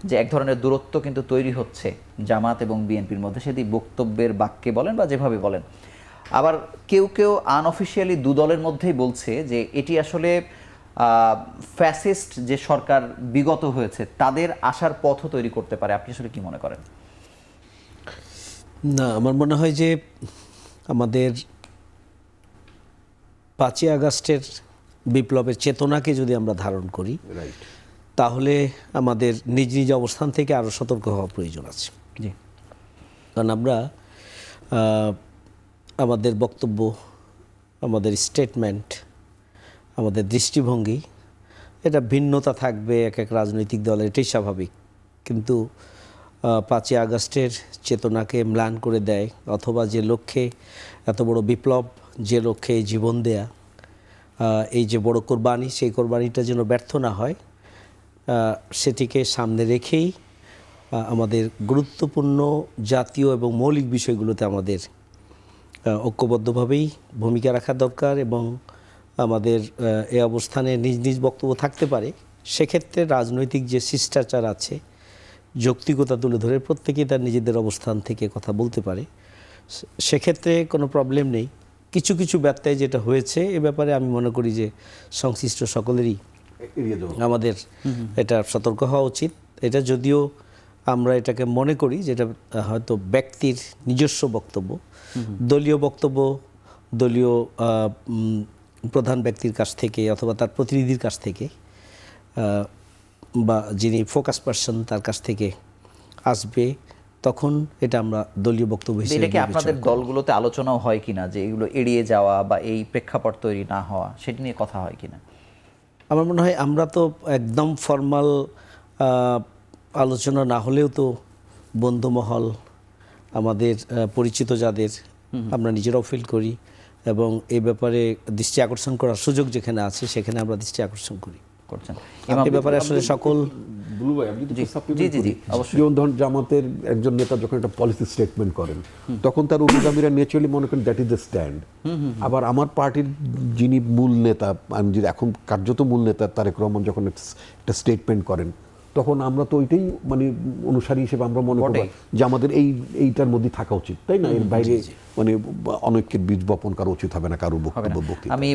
যে এক ধরনের দূরত্ব কিন্তু তৈরি হচ্ছে জামাত এবং বিএনপির মধ্যে, সেটি বক্তব্যের বাক্যে বলেন বা যেভাবে বলেন। আবার কেউ কেউ আনঅফিসিয়ালি দু দলের মধ্যেই বলছে যে এটি আসলে ফ্যাসিস্ট যে সরকার বিগত হয়েছে তাদের আসার পথও তৈরি করতে পারে। আপনি আসলে কি মনে করেন? না, আমার মনে হয় যে আমাদের 5ই আগস্টের বিপ্লবের চেতনাকে যদি আমরা ধারণ করি, তাহলে আমাদের নিজ নিজ অবস্থান থেকে আরও সতর্ক হওয়া প্রয়োজন আছে। জি, কারণ আমরা আমাদের বক্তব্য, আমাদের স্টেটমেন্ট, আমাদের দৃষ্টিভঙ্গি, এটা ভিন্নতা থাকবে এক এক রাজনৈতিক দলের, এটাই স্বাভাবিক। কিন্তু 5ই আগস্টের চেতনাকে ম্লান করে দেয়, অথবা যে লক্ষ্যে এত বড় বিপ্লব, যে লক্ষ্যে জীবন দেয়া, এই যে বড় কোরবানি, সেই কোরবানিটা যেন ব্যর্থ না হয়, সেটিকে সামনে রেখেই আমাদের গুরুত্বপূর্ণ জাতীয় এবং মৌলিক বিষয়গুলোতে আমাদের ঐক্যবদ্ধভাবেই ভূমিকা রাখা দরকার। এবং আমাদের এই অবস্থানে নিজ নিজ বক্তব্য থাকতে পারে। সেক্ষেত্রে রাজনৈতিক যে শিষ্টাচার আছে, যৌক্তিকতা তুলে ধরে প্রত্যেকেই তার নিজেদের অবস্থান থেকে কথা বলতে পারে, সেক্ষেত্রে কোনো প্রবলেম নেই। কিছু কিছু ব্যত্যয় যেটা হয়েছে, এ ব্যাপারে আমি মনে করি যে সংশ্লিষ্ট সকলেরই আমাদের এটা সতর্ক হওয়া উচিত। এটা যদিও আমরা এটাকে মনে করি যেটা হয়তো ব্যক্তির নিজস্ব বক্তব্য, দলীয় বক্তব্য, দলীয় প্রধান ব্যক্তির কাছ থেকে অথবা তার প্রতিনিধির কাছ থেকে বা যিনি ফোকাস পারসন তার কাছ থেকে আসবে, তখন এটা আমরা দলীয় বক্তব্য হিসেবে এটা কি আপনাদের দলগুলোতে আলোচনাও হয় কিনা যে এগুলো এড়িয়ে যাওয়া বা এই প্রেক্ষাপট তৈরি না হওয়া, সেটা নিয়ে কথা হয় কিনা? আমার মনে হয় আমরা তো একদম ফর্মাল আলোচনা না হলেও তো বন্ধুমহল, আমাদের পরিচিত যাদের, আমরা নিজেরাও ফিল করি এবং এই ব্যাপারে দৃষ্টি আকর্ষণ করার সুযোগ যেখানে আছে সেখানে আমরা দৃষ্টি আকর্ষণ করি করছেন। এই ব্যাপারে আসলে সকল যেমন ধরুন জামাতের একজন নেতা যখন একটা পলিসি স্টেটমেন্ট করেন, তখন তার অনুগামীরা ন্যাচুরালি মনে করেন দ্যাট ইজ দ্য স্ট্যান্ড। আবার আমার পার্টির যিনি মূল নেতা, আমি যদি এখন কার্যত মূল নেতা তারেক রহমান যখন একটা স্টেটমেন্ট করেন, তখন আমরা তো ওইটাই মানে অনুসারী হিসেবে আমরা মনে করি যে আমাদের এইটার মধ্যে থাকা উচিত, তাই না? এর বাইরে মানে অনৈক্যের বীজ বপন করা উচিত হবে না কারো বক্তব্য। আমি